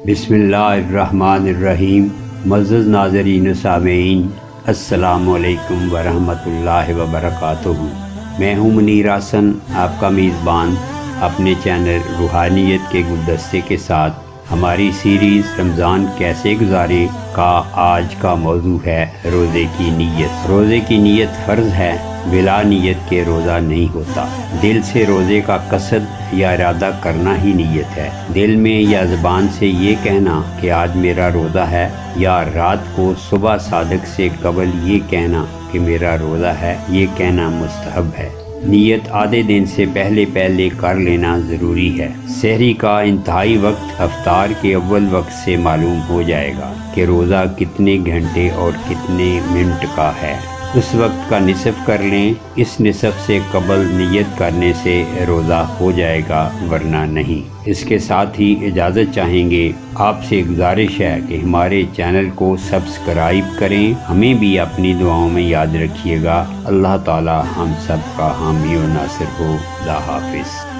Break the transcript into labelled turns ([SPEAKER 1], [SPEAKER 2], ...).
[SPEAKER 1] بسم اللہ الرحمن الرحیم۔ معزز ناظرین و سامعین، السلام علیکم ورحمۃ اللہ وبرکاتہ۔ میں ہوں منیر حسن، آپ کا میزبان، اپنے چینل روحانیت کے گلدستے کے ساتھ۔ ہماری سیریز رمضان کیسے گزارے کا آج کا موضوع ہے روزے کی نیت۔ روزے کی نیت فرض ہے، بلا نیت کے روزہ نہیں ہوتا۔ دل سے روزے کا قصد یا ارادہ کرنا ہی نیت ہے۔ دل میں یا زبان سے یہ کہنا کہ آج میرا روزہ ہے، یا رات کو صبح صادق سے قبل یہ کہنا کہ میرا روزہ ہے، یہ کہنا مستحب ہے۔ نیت آدھے دن سے پہلے کر لینا ضروری ہے۔ سحری کا انتہائی وقت افطار کے اول وقت سے معلوم ہو جائے گا کہ روزہ کتنے گھنٹے اور کتنے منٹ کا ہے۔ اس وقت کا نصف کر لیں، اس نصف سے قبل نیت کرنے سے روزہ ہو جائے گا، ورنہ نہیں۔ اس کے ساتھ ہی اجازت چاہیں گے، آپ سے گزارش ہے کہ ہمارے چینل کو سبسکرائب کریں، ہمیں بھی اپنی دعاؤں میں یاد رکھیے گا۔ اللہ تعالی ہم سب کا حامی و ناصر ہو۔ خدا حافظ۔